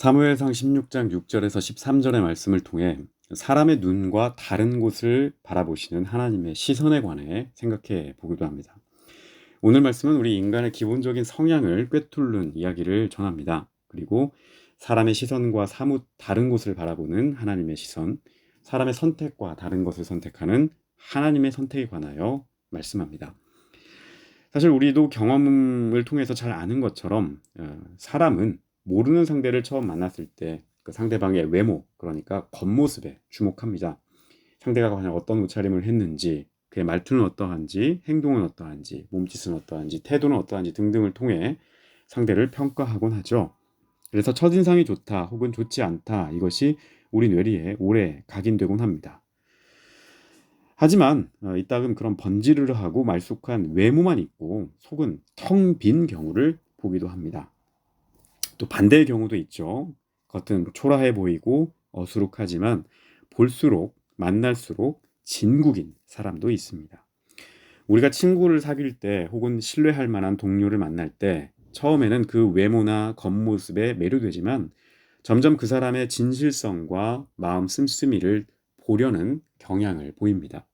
사무엘상 16장 6절에서 13절의 말씀을 통해 사람의 눈과 다른 곳을 바라보시는 하나님의 시선에 관해 생각해 보기도 합니다. 오늘 말씀은 우리 인간의 기본적인 성향을 꿰뚫는 이야기를 전합니다. 그리고 사람의 시선과 사뭇 다른 곳을 바라보는 하나님의 시선, 사람의 선택과 다른 것을 선택하는 하나님의 선택에 관하여 말씀합니다. 사실 우리도 경험을 통해서 잘 아는 것처럼 사람은 모르는 상대를 처음 만났을 때 그 상대방의 외모, 그러니까 겉모습에 주목합니다. 상대가 과연 어떤 옷차림을 했는지, 그의 말투는 어떠한지, 행동은 어떠한지, 몸짓은 어떠한지, 태도는 어떠한지 등등을 통해 상대를 평가하곤 하죠. 그래서 첫인상이 좋다 혹은 좋지 않다, 이것이 우리 뇌리에 오래 각인되곤 합니다. 하지만 이따금 그런 번지르르하고 말쑥한 외모만 있고 속은 텅 빈 경우를 보기도 합니다. 또 반대의 경우도 있죠. 겉은 초라해 보이고 어수룩하지만 볼수록 만날수록 진국인 사람도 있습니다. 우리가 친구를 사귈 때 혹은 신뢰할 만한 동료를 만날 때 처음에는 그 외모나 겉모습에 매료되지만 점점 그 사람의 진실성과 마음 씀씀이를 보려는 경향을 보입니다.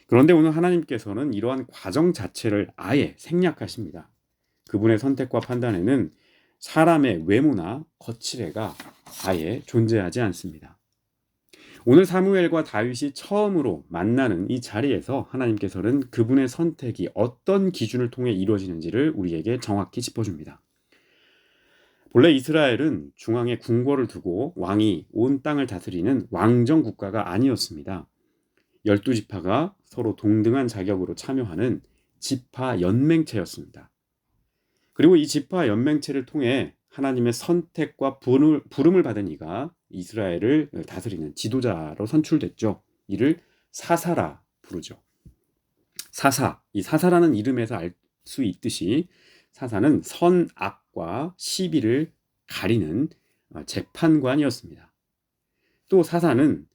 그런데 오늘 하나님께서는 이러한 과정 자체를 아예 생략하십니다. 그분의 선택과 판단에는 사람의 외모나 거칠애가 아예 존재하지 않습니다. 오늘 사무엘과 다윗이 처음으로 만나는 이 자리에서 하나님께서는 그분의 선택이 어떤 기준을 통해 이루어지는지를 우리에게 정확히 짚어줍니다. 본래 이스라엘은 중앙에 궁궐을 두고 왕이 온 땅을 다스리는 왕정 국가가 아니었습니다. 12지파가 서로 동등한 자격으로 참여하는 지파 연맹체였습니다. 그리고 이 지파 연맹체를 통해 하나님의 선택과 부름을 받은 이가 이스라엘을 다스리는 지도자로 선출됐죠. 이를 사사라 부르죠. 사사, 이 사사라는 이름에서 알 수 있듯이 사사는 선악과 시비를 가리는 재판관이었습니다. 또 사사는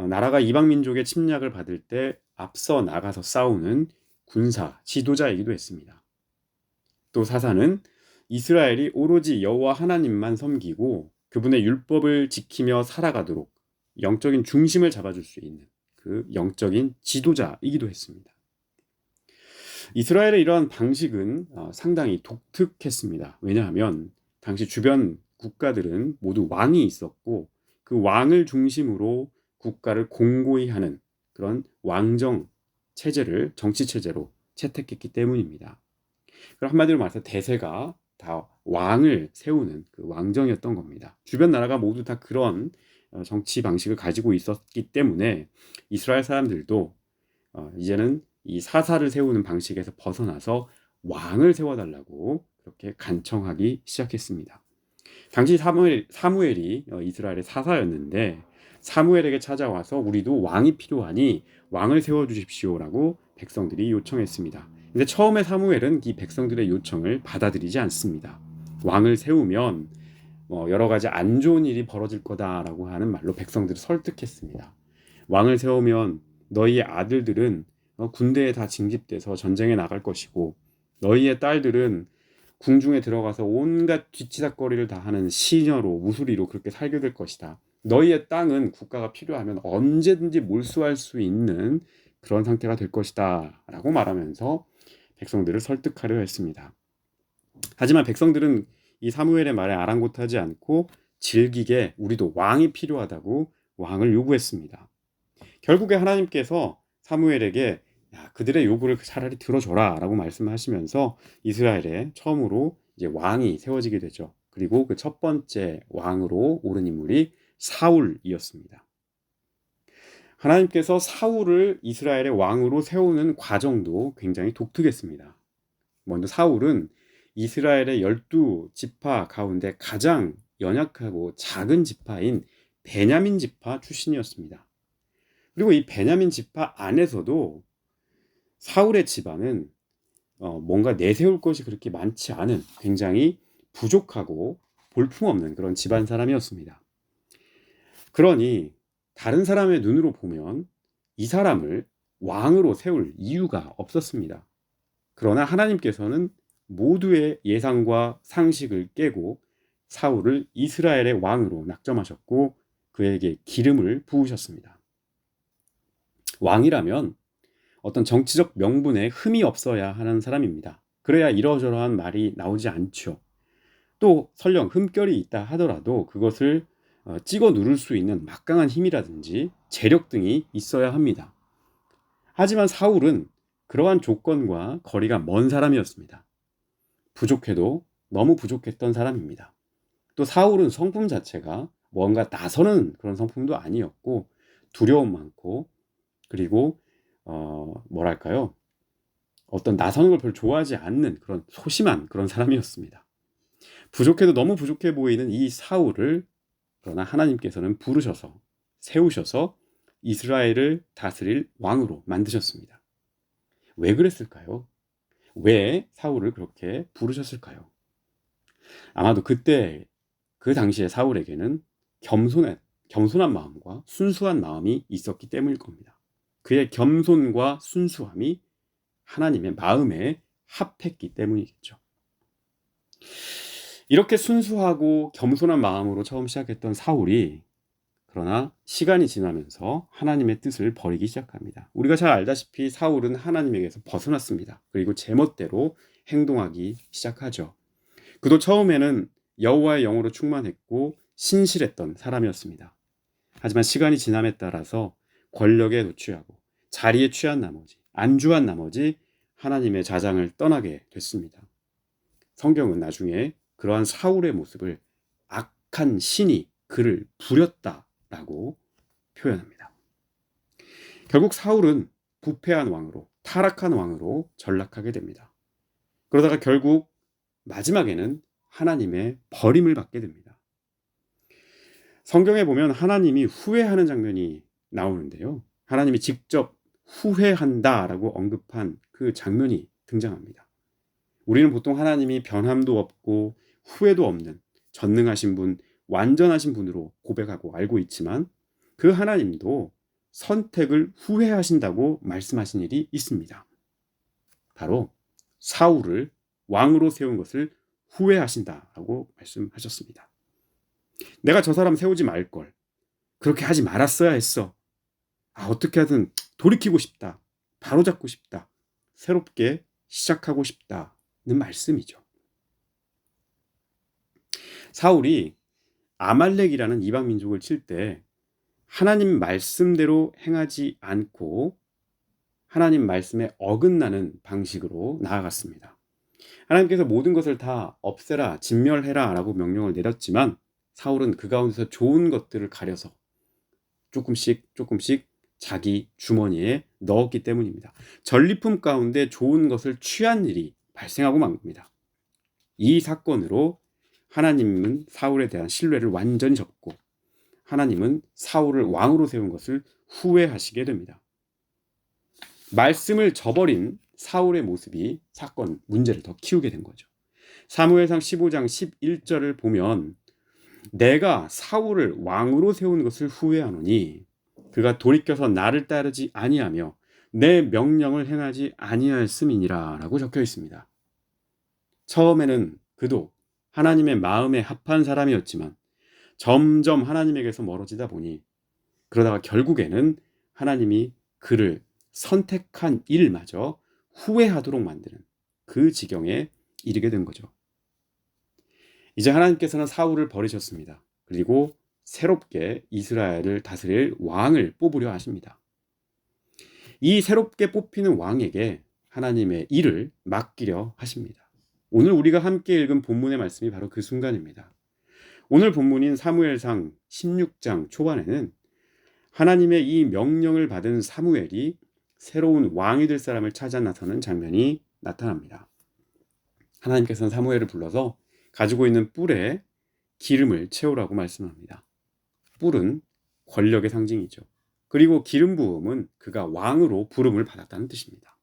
나라가 이방 민족의 침략을 받을 때 앞서 나가서 싸우는 군사 지도자이기도 했습니다. 또 사사는 이스라엘이 오로지 여호와 하나님만 섬기고 그분의 율법을 지키며 살아가도록 영적인 중심을 잡아줄 수 있는 그 영적인 지도자이기도 했습니다. 이스라엘의 이러한 방식은 상당히 독특했습니다. 왜냐하면 당시 주변 국가들은 모두 왕이 있었고 그 왕을 중심으로 국가를 공고히 하는 그런 왕정 체제를 정치 체제로 채택했기 때문입니다. 그럼 한마디로 말해서 대세가 다 왕을 세우는 그 왕정이었던 겁니다. 주변 나라가 모두 다 그런 정치 방식을 가지고 있었기 때문에 이스라엘 사람들도 이제는 이 사사를 세우는 방식에서 벗어나서 왕을 세워달라고 그렇게 간청하기 시작했습니다. 당시 사무엘이 이스라엘의 사사였는데 사무엘에게 찾아와서 우리도 왕이 필요하니 왕을 세워주십시오라고 백성들이 요청했습니다. 근데 처음에 사무엘은 이 백성들의 요청을 받아들이지 않습니다. 왕을 세우면 여러 가지 안 좋은 일이 벌어질 거다라고 하는 말로 백성들을 설득했습니다. 왕을 세우면 너희의 아들들은 군대에 다 징집돼서 전쟁에 나갈 것이고 너희의 딸들은 궁중에 들어가서 온갖 뒤치다거리를 다 하는 시녀로 무수리로 그렇게 살게 될 것이다. 너희의 땅은 국가가 필요하면 언제든지 몰수할 수 있는 그런 상태가 될 것이다 라고 말하면서 백성들을 설득하려 했습니다. 하지만 백성들은 이 사무엘의 말에 아랑곳하지 않고 질기게 우리도 왕이 필요하다고 왕을 요구했습니다. 결국에 하나님께서 사무엘에게 그들의 요구를 차라리 들어줘라 라고 말씀하시면서 이스라엘에 처음으로 이제 왕이 세워지게 되죠. 그리고 그 첫 번째 왕으로 오른 인물이 사울이었습니다. 하나님께서 사울을 이스라엘의 왕으로 세우는 과정도 굉장히 독특했습니다. 먼저 사울은 이스라엘의 12지파 가운데 가장 연약하고 작은 지파인 베냐민 지파 출신이었습니다. 그리고 이 베냐민 지파 안에서도 사울의 집안은 뭔가 내세울 것이 그렇게 많지 않은 굉장히 부족하고 볼품없는 그런 집안 사람이었습니다. 그러니 다른 사람의 눈으로 보면 이 사람을 왕으로 세울 이유가 없었습니다. 그러나 하나님께서는 모두의 예상과 상식을 깨고 사울을 이스라엘의 왕으로 낙점하셨고 그에게 기름을 부으셨습니다. 왕이라면 어떤 정치적 명분에 흠이 없어야 하는 사람입니다. 그래야 이러저러한 말이 나오지 않죠. 또 설령 흠결이 있다 하더라도 그것을 찍어 누를 수 있는 막강한 힘이라든지 재력 등이 있어야 합니다. 하지만 사울은 그러한 조건과 거리가 먼 사람이었습니다. 부족해도 너무 부족했던 사람입니다. 또 사울은 성품 자체가 뭔가 나서는 그런 성품도 아니었고 두려움 많고 그리고 뭐랄까요? 어떤 나서는 걸 별로 좋아하지 않는 그런 소심한 그런 사람이었습니다. 부족해도 너무 부족해 보이는 이 사울을 그러나 하나님께서는 부르셔서 세우셔서 이스라엘을 다스릴 왕으로 만드셨습니다. 왜 그랬을까요? 왜 사울을 그렇게 부르셨을까요? 아마도 그때 그 당시에 사울에게는 겸손한 마음과 순수한 마음이 있었기 때문일 겁니다. 그의 겸손과 순수함이 하나님의 마음에 합했기 때문이겠죠. 이렇게 순수하고 겸손한 마음으로 처음 시작했던 사울이 그러나 시간이 지나면서 하나님의 뜻을 버리기 시작합니다. 우리가 잘 알다시피 사울은 하나님에게서 벗어났습니다. 그리고 제멋대로 행동하기 시작하죠. 그도 처음에는 여호와의 영으로 충만했고 신실했던 사람이었습니다. 하지만 시간이 지남에 따라서 권력에 노출하고 자리에 취한 나머지 안주한 나머지 하나님의 자장을 떠나게 됐습니다. 성경은 나중에 그러한 사울의 모습을 악한 신이 그를 부렸다라고 표현합니다. 결국 사울은 부패한 왕으로 타락한 왕으로 전락하게 됩니다. 그러다가 결국 마지막에는 하나님의 버림을 받게 됩니다. 성경에 보면 하나님이 후회하는 장면이 나오는데요. 하나님이 직접 후회한다라고 언급한 그 장면이 등장합니다. 우리는 보통 하나님이 변함도 없고 후회도 없는 전능하신 분, 완전하신 분으로 고백하고 알고 있지만 그 하나님도 선택을 후회하신다고 말씀하신 일이 있습니다. 바로 사울을 왕으로 세운 것을 후회하신다라고 말씀하셨습니다. 내가 저 사람 세우지 말걸. 그렇게 하지 말았어야 했어. 어떻게 하든 돌이키고 싶다. 바로잡고 싶다. 새롭게 시작하고 싶다는 말씀이죠. 사울이 아말렉이라는 이방 민족을 칠 때 하나님 말씀대로 행하지 않고 하나님 말씀에 어긋나는 방식으로 나아갔습니다. 하나님께서 모든 것을 다 없애라, 진멸해라 라고 명령을 내렸지만 사울은 그 가운데서 좋은 것들을 가려서 조금씩 자기 주머니에 넣었기 때문입니다. 전리품 가운데 좋은 것을 취한 일이 발생하고 만 겁니다. 이 사건으로 하나님은 사울에 대한 신뢰를 완전히 접고 하나님은 사울을 왕으로 세운 것을 후회하시게 됩니다. 말씀을 저버린 사울의 모습이 문제를 더 키우게 된 거죠. 사무엘상 15장 11절을 보면 내가 사울을 왕으로 세운 것을 후회하노니 그가 돌이켜서 나를 따르지 아니하며 내 명령을 행하지 아니하였음이니라 라고 적혀 있습니다. 처음에는 그도 하나님의 마음에 합한 사람이었지만 점점 하나님에게서 멀어지다 보니 그러다가 결국에는 하나님이 그를 선택한 일마저 후회하도록 만드는 그 지경에 이르게 된 거죠. 이제 하나님께서는 사울을 버리셨습니다. 그리고 새롭게 이스라엘을 다스릴 왕을 뽑으려 하십니다. 이 새롭게 뽑히는 왕에게 하나님의 일을 맡기려 하십니다. 오늘 우리가 함께 읽은 본문의 말씀이 바로 그 순간입니다. 오늘 본문인 사무엘상 16장 초반에는 하나님의 이 명령을 받은 사무엘이 새로운 왕이 될 사람을 찾아 나서는 장면이 나타납니다. 하나님께서는 사무엘을 불러서 가지고 있는 뿔에 기름을 채우라고 말씀합니다. 뿔은 권력의 상징이죠. 그리고 기름 부음은 그가 왕으로 부름을 받았다는 뜻입니다.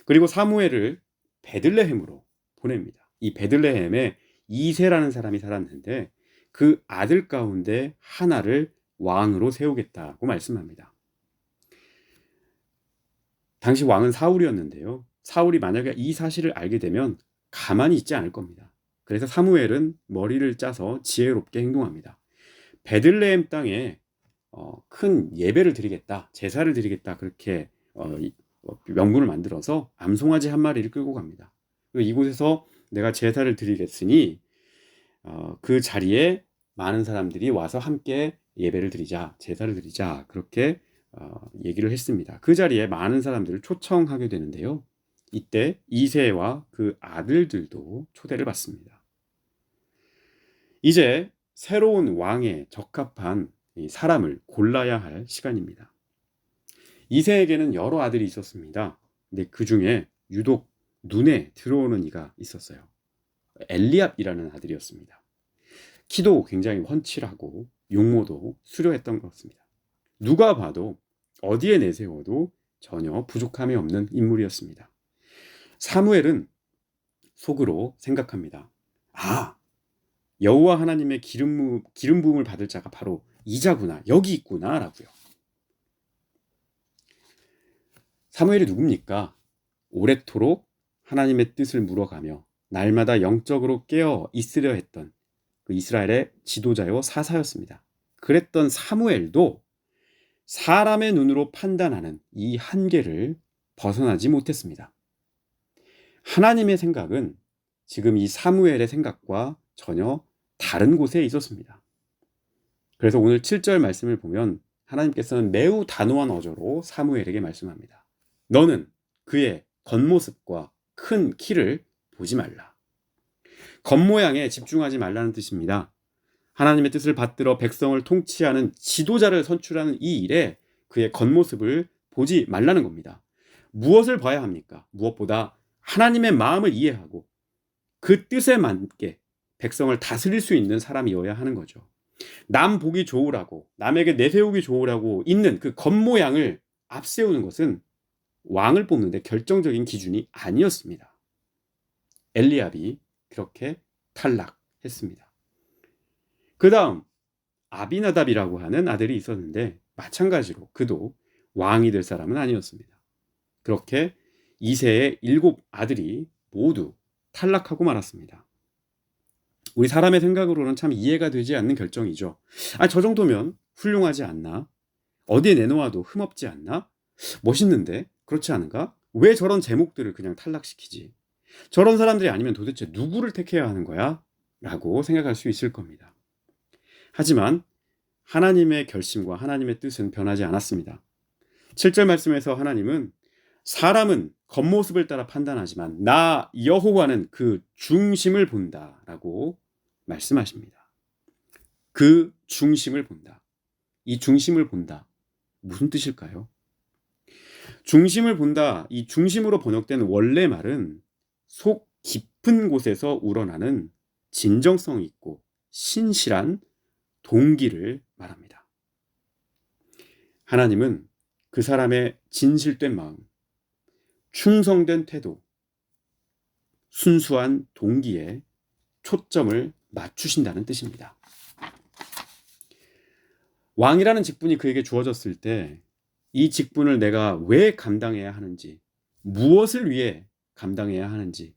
그리고 사무엘을 베들레헴으로 보냅니다. 이 베들레헴에 이새라는 사람이 살았는데 그 아들 가운데 하나를 왕으로 세우겠다고 말씀합니다. 당시 왕은 사울이었는데요. 사울이 만약에 이 사실을 알게 되면 가만히 있지 않을 겁니다. 그래서 사무엘은 머리를 짜서 지혜롭게 행동합니다. 베들레헴 땅에 큰 예배를 드리겠다, 제사를 드리겠다, 그렇게 명분을 만들어서 암송아지 한 마리를 끌고 갑니다. 그리고 이곳에서 내가 제사를 드리겠으니 그 자리에 많은 사람들이 와서 함께 예배를 드리자, 제사를 드리자, 그렇게 얘기를 했습니다. 그 자리에 많은 사람들을 초청하게 되는데요. 이때 이새와 그 아들들도 초대를 받습니다. 이제 새로운 왕에 적합한 사람을 골라야 할 시간입니다. 이새에게는 여러 아들이 있었습니다. 근데 그 중에 유독 눈에 들어오는 이가 있었어요. 엘리압이라는 아들이었습니다. 키도 굉장히 훤칠하고 용모도 수려했던 것 같습니다. 누가 봐도 어디에 내세워도 전혀 부족함이 없는 인물이었습니다. 사무엘은 속으로 생각합니다. 여호와 하나님의 기름 부음을 받을 자가 바로 이자구나, 여기 있구나 라고요. 사무엘이 누굽니까? 오래도록 하나님의 뜻을 물어가며 날마다 영적으로 깨어 있으려 했던 그 이스라엘의 지도자요 사사였습니다. 그랬던 사무엘도 사람의 눈으로 판단하는 이 한계를 벗어나지 못했습니다. 하나님의 생각은 지금 이 사무엘의 생각과 전혀 다른 곳에 있었습니다. 그래서 오늘 7절 말씀을 보면 하나님께서는 매우 단호한 어조로 사무엘에게 말씀합니다. 너는 그의 겉모습과 큰 키를 보지 말라. 겉모양에 집중하지 말라는 뜻입니다. 하나님의 뜻을 받들어 백성을 통치하는 지도자를 선출하는 이 일에 그의 겉모습을 보지 말라는 겁니다. 무엇을 봐야 합니까? 무엇보다 하나님의 마음을 이해하고 그 뜻에 맞게 백성을 다스릴 수 있는 사람이어야 하는 거죠. 남 보기 좋으라고, 남에게 내세우기 좋으라고 있는 그 겉모양을 앞세우는 것은 왕을 뽑는데 결정적인 기준이 아니었습니다. 엘리압이 그렇게 탈락했습니다. 그 다음 아비나답이라고 하는 아들이 있었는데 마찬가지로 그도 왕이 될 사람은 아니었습니다. 그렇게 이새의 7 아들이 모두 탈락하고 말았습니다. 우리 사람의 생각으로는 참 이해가 되지 않는 결정이죠. 저 정도면 훌륭하지 않나? 어디에 내놓아도 흠없지 않나? 멋있는데? 그렇지 않은가? 왜 저런 제목들을 그냥 탈락시키지? 저런 사람들이 아니면 도대체 누구를 택해야 하는 거야? 라고 생각할 수 있을 겁니다. 하지만 하나님의 결심과 하나님의 뜻은 변하지 않았습니다. 7절 말씀에서 하나님은 사람은 겉모습을 따라 판단하지만 나 여호와는 그 중심을 본다 라고 말씀하십니다. 그 중심을 본다. 이 중심을 본다. 무슨 뜻일까요? 중심을 본다. 이 중심으로 번역된 원래 말은 속 깊은 곳에서 우러나는 진정성 있고 신실한 동기를 말합니다. 하나님은 그 사람의 진실된 마음, 충성된 태도, 순수한 동기에 초점을 맞추신다는 뜻입니다. 왕이라는 직분이 그에게 주어졌을 때 이 직분을 내가 왜 감당해야 하는지, 무엇을 위해 감당해야 하는지,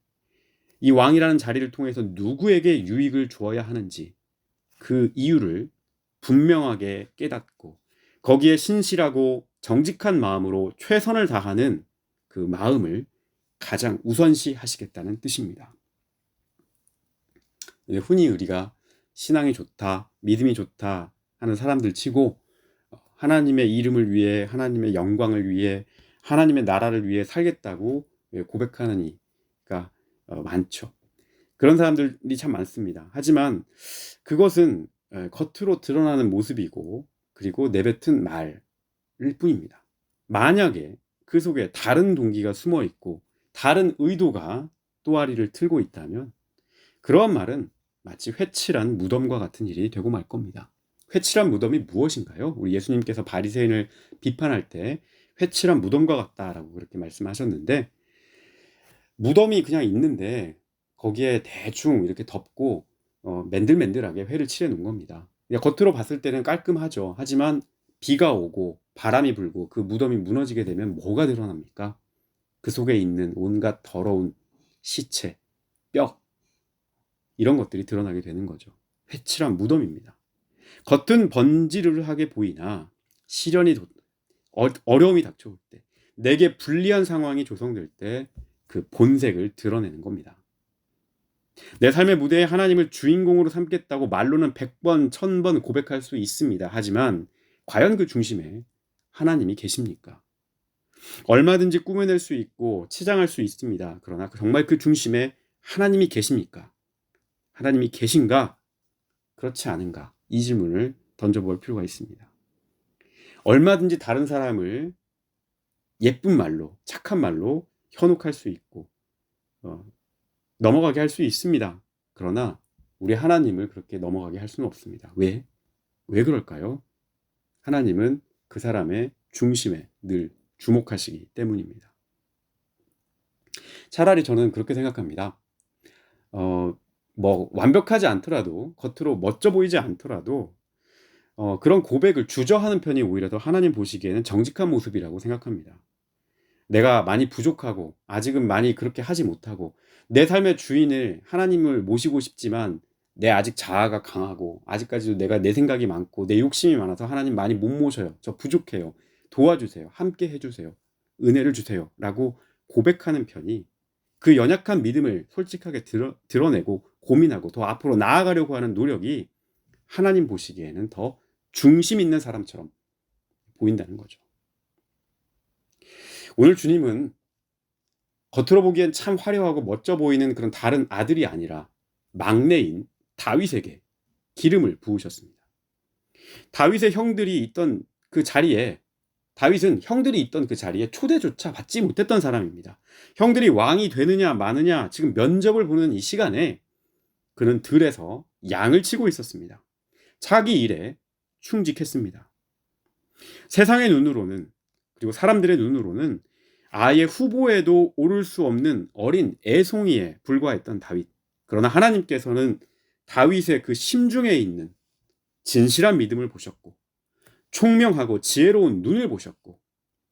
이 왕이라는 자리를 통해서 누구에게 유익을 주어야 하는지 그 이유를 분명하게 깨닫고 거기에 신실하고 정직한 마음으로 최선을 다하는 그 마음을 가장 우선시 하시겠다는 뜻입니다. 흔히 우리가 신앙이 좋다, 믿음이 좋다 하는 사람들 치고 하나님의 이름을 위해, 하나님의 영광을 위해, 하나님의 나라를 위해 살겠다고 고백하는 이가 많죠. 그런 사람들이 참 많습니다. 하지만 그것은 겉으로 드러나는 모습이고 그리고 내뱉은 말일 뿐입니다. 만약에 그 속에 다른 동기가 숨어 있고 다른 의도가 또아리를 틀고 있다면 그러한 말은 마치 회칠한 무덤과 같은 일이 되고 말 겁니다. 회칠한 무덤이 무엇인가요? 우리 예수님께서 바리새인을 비판할 때 회칠한 무덤과 같다라고 그렇게 말씀하셨는데, 무덤이 그냥 있는데 거기에 대충 이렇게 덮고 맨들맨들하게 회를 칠해 놓은 겁니다. 겉으로 봤을 때는 깔끔하죠. 하지만 비가 오고 바람이 불고 그 무덤이 무너지게 되면 뭐가 드러납니까? 그 속에 있는 온갖 더러운 시체, 뼈, 이런 것들이 드러나게 되는 거죠. 회칠한 무덤입니다. 겉은 번지르르하게 보이나 시련이 어려움이 닥쳐올 때, 내게 불리한 상황이 조성될 때 그 본색을 드러내는 겁니다. 내 삶의 무대에 하나님을 주인공으로 삼겠다고 말로는 100번, 1000번 고백할 수 있습니다. 하지만 과연 그 중심에 하나님이 계십니까? 얼마든지 꾸며낼 수 있고 치장할 수 있습니다. 그러나 정말 그 중심에 하나님이 계십니까? 하나님이 계신가? 그렇지 않은가? 이 질문을 던져볼 필요가 있습니다. 얼마든지 다른 사람을 예쁜 말로, 착한 말로 현혹할 수 있고 넘어가게 할 수 있습니다. 그러나 우리 하나님을 그렇게 넘어가게 할 수는 없습니다. 왜? 왜 그럴까요? 하나님은 그 사람의 중심에 늘 주목하시기 때문입니다. 차라리 저는 그렇게 생각합니다. 완벽하지 않더라도, 겉으로 멋져 보이지 않더라도 그런 고백을 주저하는 편이 오히려 더 하나님 보시기에는 정직한 모습이라고 생각합니다. 내가 많이 부족하고 아직은 많이 그렇게 하지 못하고 내 삶의 주인을 하나님을 모시고 싶지만 내 아직 자아가 강하고 아직까지도 내가 내 생각이 많고 내 욕심이 많아서 하나님 많이 못 모셔요. 저 부족해요. 도와주세요. 함께 해주세요. 은혜를 주세요. 라고 고백하는 편이 그 연약한 믿음을 솔직하게 드러내고 고민하고 더 앞으로 나아가려고 하는 노력이 하나님 보시기에는 더 중심 있는 사람처럼 보인다는 거죠. 오늘 주님은 겉으로 보기엔 참 화려하고 멋져 보이는 그런 다른 아들이 아니라 막내인 다윗에게 기름을 부으셨습니다. 다윗의 형들이 있던 그 자리에, 다윗은 형들이 있던 그 자리에 초대조차 받지 못했던 사람입니다. 형들이 왕이 되느냐 마느냐 지금 면접을 보는 이 시간에 그는 들에서 양을 치고 있었습니다. 자기 일에 충직했습니다. 세상의 눈으로는, 그리고 사람들의 눈으로는 아예 후보에도 오를 수 없는 어린 애송이에 불과했던 다윗. 그러나 하나님께서는 다윗의 그 심중에 있는 진실한 믿음을 보셨고 총명하고 지혜로운 눈을 보셨고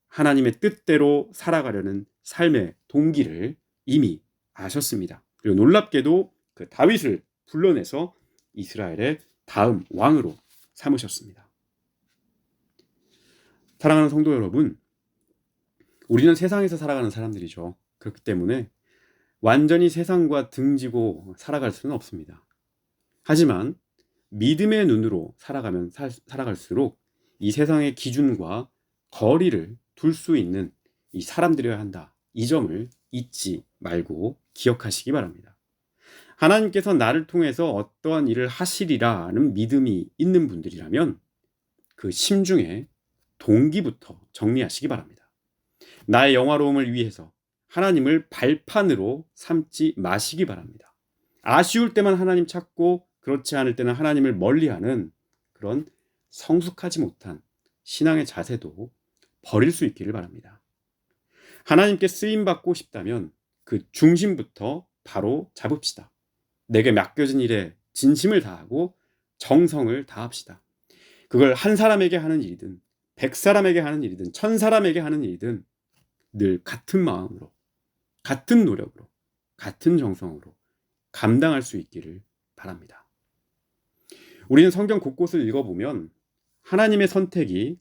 하나님의 뜻대로 살아가려는 삶의 동기를 이미 아셨습니다. 그리고 놀랍게도 그 다윗을 불러내서 이스라엘의 다음 왕으로 삼으셨습니다. 사랑하는 성도 여러분, 우리는 세상에서 살아가는 사람들이죠. 그렇기 때문에 완전히 세상과 등지고 살아갈 수는 없습니다. 하지만 믿음의 눈으로 살아갈수록 이 세상의 기준과 거리를 둘 수 있는 이 사람들이어야 한다. 이 점을 잊지 말고 기억하시기 바랍니다. 하나님께서 나를 통해서 어떠한 일을 하시리라는 믿음이 있는 분들이라면 그 심중에 동기부터 정리하시기 바랍니다. 나의 영화로움을 위해서 하나님을 발판으로 삼지 마시기 바랍니다. 아쉬울 때만 하나님 찾고 그렇지 않을 때는 하나님을 멀리하는 그런 성숙하지 못한 신앙의 자세도 버릴 수 있기를 바랍니다. 하나님께 쓰임받고 싶다면 그 중심부터 바로 잡읍시다. 내게 맡겨진 일에 진심을 다하고 정성을 다합시다. 그걸 한 사람에게 하는 일이든 100사람에게 하는 일이든 1000사람에게 하는 일이든 늘 같은 마음으로, 같은 노력으로, 같은 정성으로 감당할 수 있기를 바랍니다. 우리는 성경 곳곳을 읽어보면 하나님의 선택이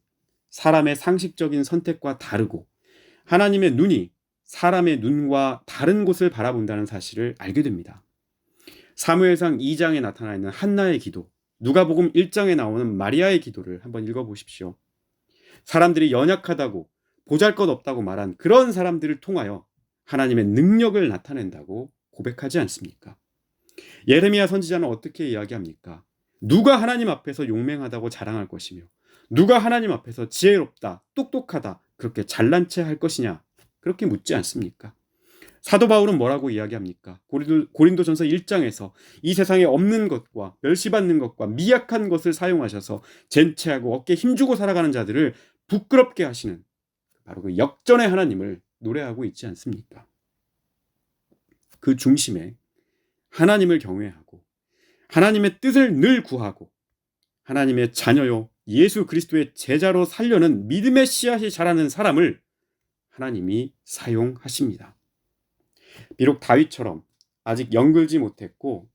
사람의 상식적인 선택과 다르고 하나님의 눈이 사람의 눈과 다른 곳을 바라본다는 사실을 알게 됩니다. 사무엘상 2장에 나타나 있는 한나의 기도, 누가복음 1장에 나오는 마리아의 기도를 한번 읽어보십시오. 사람들이 연약하다고 보잘것없다고 말한 그런 사람들을 통하여 하나님의 능력을 나타낸다고 고백하지 않습니까? 예레미야 선지자는 어떻게 이야기합니까? 누가 하나님 앞에서 용맹하다고 자랑할 것이며 누가 하나님 앞에서 지혜롭다, 똑똑하다 그렇게 잘난 체 할 것이냐 그렇게 묻지 않습니까? 사도 바울은 뭐라고 이야기합니까? 고린도전서 1장에서 이 세상에 없는 것과 멸시받는 것과 미약한 것을 사용하셔서 젠체하고 어깨에 힘주고 살아가는 자들을 부끄럽게 하시는 바로 그 역전의 하나님을 노래하고 있지 않습니까? 그 중심에 하나님을 경외하고 하나님의 뜻을 늘 구하고 하나님의 자녀요 예수 그리스도의 제자로 살려는 믿음의 씨앗이 자라는 사람을 하나님이 사용하십니다. 비록 다윗처럼 아직 영글지 못했고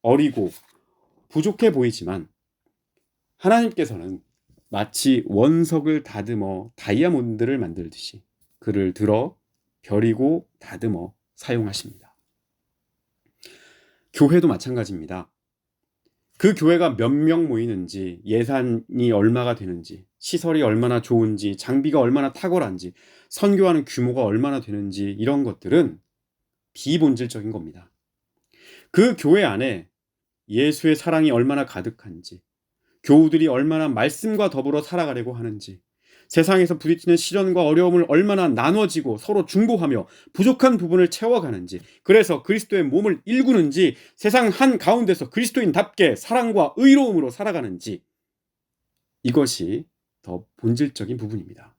어리고 부족해 보이지만 하나님께서는 마치 원석을 다듬어 다이아몬드를 만들듯이 그를 들어 벼리고 다듬어 사용하십니다. 교회도 마찬가지입니다. 그 교회가 몇 명 모이는지, 예산이 얼마가 되는지, 시설이 얼마나 좋은지, 장비가 얼마나 탁월한지, 선교하는 규모가 얼마나 되는지 이런 것들은 비본질적인 겁니다. 그 교회 안에 예수의 사랑이 얼마나 가득한지, 교우들이 얼마나 말씀과 더불어 살아가려고 하는지, 세상에서 부딪히는 시련과 어려움을 얼마나 나눠지고 서로 중보하며 부족한 부분을 채워가는지, 그래서 그리스도의 몸을 일구는지, 세상 한가운데서 그리스도인답게 사랑과 의로움으로 살아가는지, 이것이 더 본질적인 부분입니다.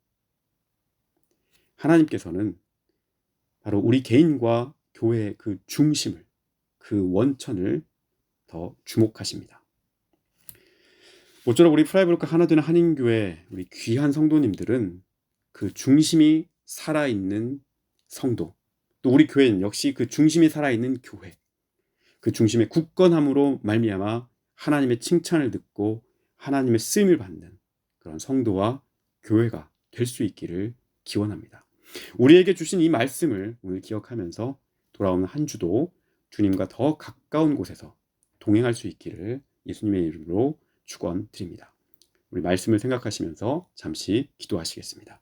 하나님께서는 바로 우리 개인과 교회의 그 중심을, 그 원천을 더 주목하십니다. 모쪼록 우리 프라이브로크 하나되는 한인교회 우리 귀한 성도님들은 그 중심이 살아있는 성도, 또 우리 교회는 역시 그 중심이 살아있는 교회, 그 중심의 굳건함으로 말미암아 하나님의 칭찬을 듣고 하나님의 쓰임을 받는 그런 성도와 교회가 될 수 있기를 기원합니다. 우리에게 주신 이 말씀을 오늘 기억하면서 돌아오는 한 주도 주님과 더 가까운 곳에서 동행할 수 있기를 예수님의 이름으로 축원드립니다. 우리 말씀을 생각하시면서 잠시 기도하시겠습니다.